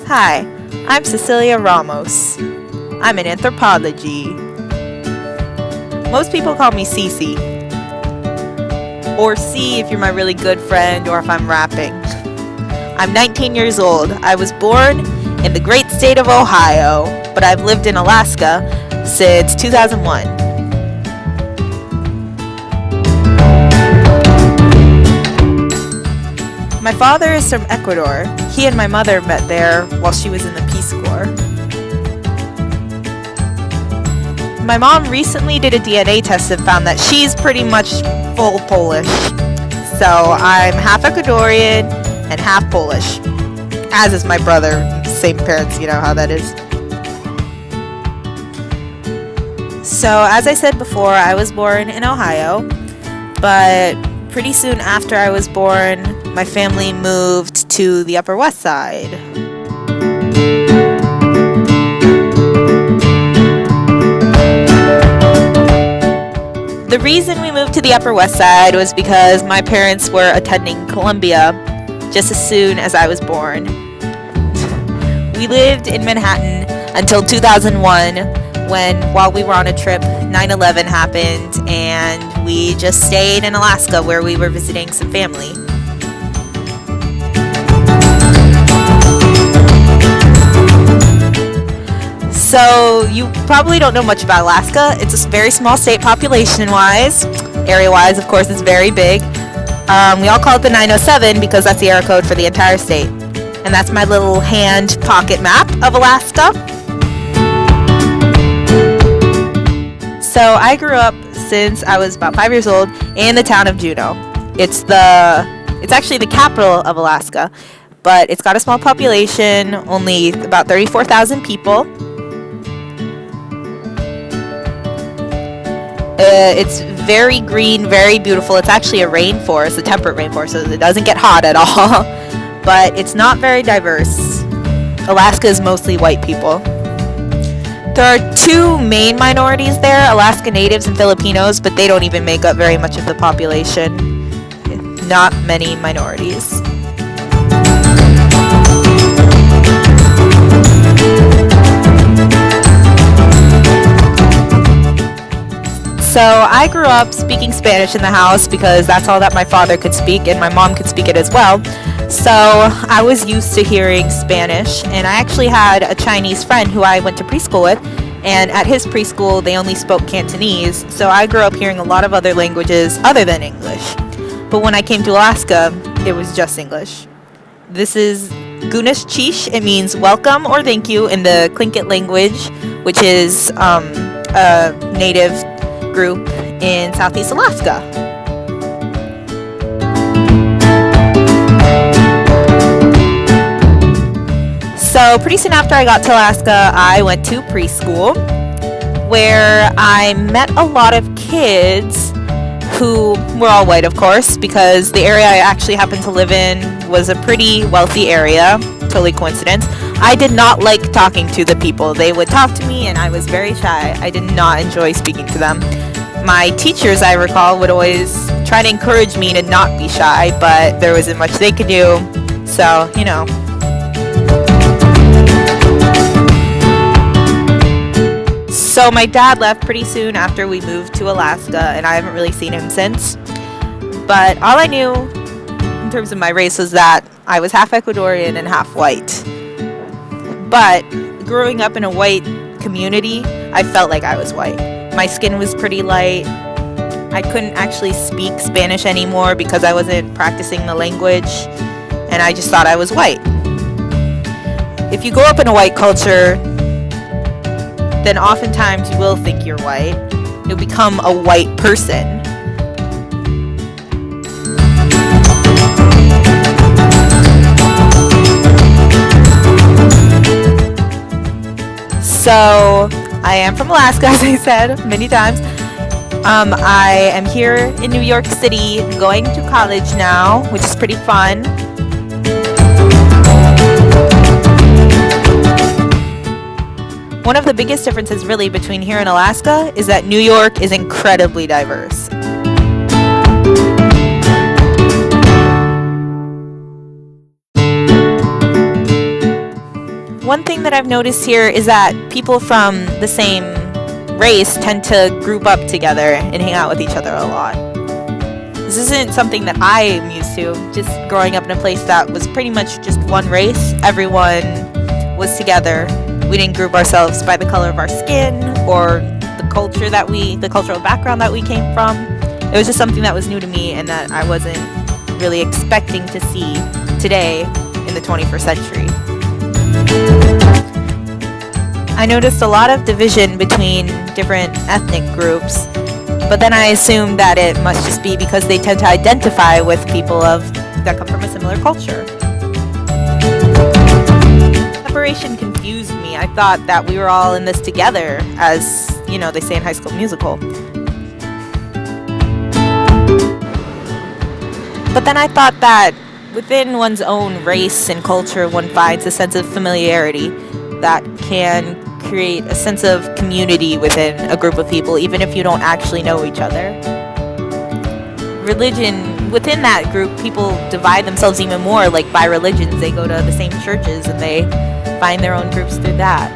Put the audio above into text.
Hi, I'm Cecilia Ramos. I'm in Anthropology. Most people call me Cece, or C if you're my really good friend or if I'm rapping. I'm 19 years old. I was born in the great state of Ohio, but I've lived in Alaska since 2001. My father is from Ecuador. He and my mother met there while she was in the Peace Corps. My mom recently did a DNA test and found that she's pretty much full Polish. So I'm half Ecuadorian and half Polish, as is my brother. Same parents, you know how that is. So as I said before, I was born in Ohio, but pretty soon after I was born, my family moved to the Upper West Side. The reason we moved to the Upper West Side was because my parents were attending Columbia just as soon as I was born. We lived in Manhattan until 2001 when, while we were on a trip, 9/11 happened and we just stayed in Alaska where we were visiting some family. So you probably don't know much about Alaska. It's a very small state population-wise. Area-wise, of course, it's very big. We all call it the 907 because that's the area code for the entire state. And that's my little hand pocket map of Alaska. So I grew up since I was about 5 years old in the town of Juneau. It's actually the capital of Alaska, but it's got a small population, only about 34,000 people. It's very green, very beautiful. It's actually a rainforest, a temperate rainforest, so it doesn't get hot at all. But it's not very diverse. Alaska is mostly white people. There are two main minorities there, Alaska Natives and Filipinos, but they don't even make up very much of the population. Not many minorities. So I grew up speaking Spanish in the house because that's all that my father could speak and my mom could speak it as well. So I was used to hearing Spanish, and I actually had a Chinese friend who I went to preschool with, and at his preschool they only spoke Cantonese, so I grew up hearing a lot of other languages other than English. But when I came to Alaska, it was just English. This is Gunas Chish. It means welcome or thank you in the Tlingit language, which is a native group in Southeast Alaska. So pretty soon after I got to Alaska, I went to preschool where I met a lot of kids who were all white, of course, because the area I actually happened to live in was a pretty wealthy area. Totally coincidence. I did not like talking to the people. They would talk to me and I was very shy. I did not enjoy speaking to them. My teachers, I recall, would always try to encourage me to not be shy, but there wasn't much they could do. So, you know. So my dad left pretty soon after we moved to Alaska, and I haven't really seen him since. But all I knew in terms of my race was that I was half Ecuadorian and half white. But growing up in a white community, I felt like I was white. My skin was pretty light. I couldn't actually speak Spanish anymore because I wasn't practicing the language, and I just thought I was white. If you grow up in a white culture, then oftentimes you will think you're white. You'll become a white person. So I am from Alaska, as I said many times. I am here in New York City going to college now, which is pretty fun. One of the biggest differences really between here and Alaska is that New York is incredibly diverse. One thing that I've noticed here is that people from the same race tend to group up together and hang out with each other a lot. This isn't something that I'm used to. Just growing up in a place that was pretty much just one race, everyone was together. We didn't group ourselves by the color of our skin or the cultural background that we came from. It was just something that was new to me and that I wasn't really expecting to see today in the 21st century. I noticed a lot of division between different ethnic groups, but then I assumed that it must just be because they tend to identify with people that come from a similar culture. Separation confused me. I thought that we were all in this together, as, they say in High School Musical. But then I thought that within one's own race and culture, one finds a sense of familiarity that can create a sense of community within a group of people, even if you don't actually know each other. Religion, within that group, people divide themselves even more, like by religions. They go to the same churches and they find their own groups through that.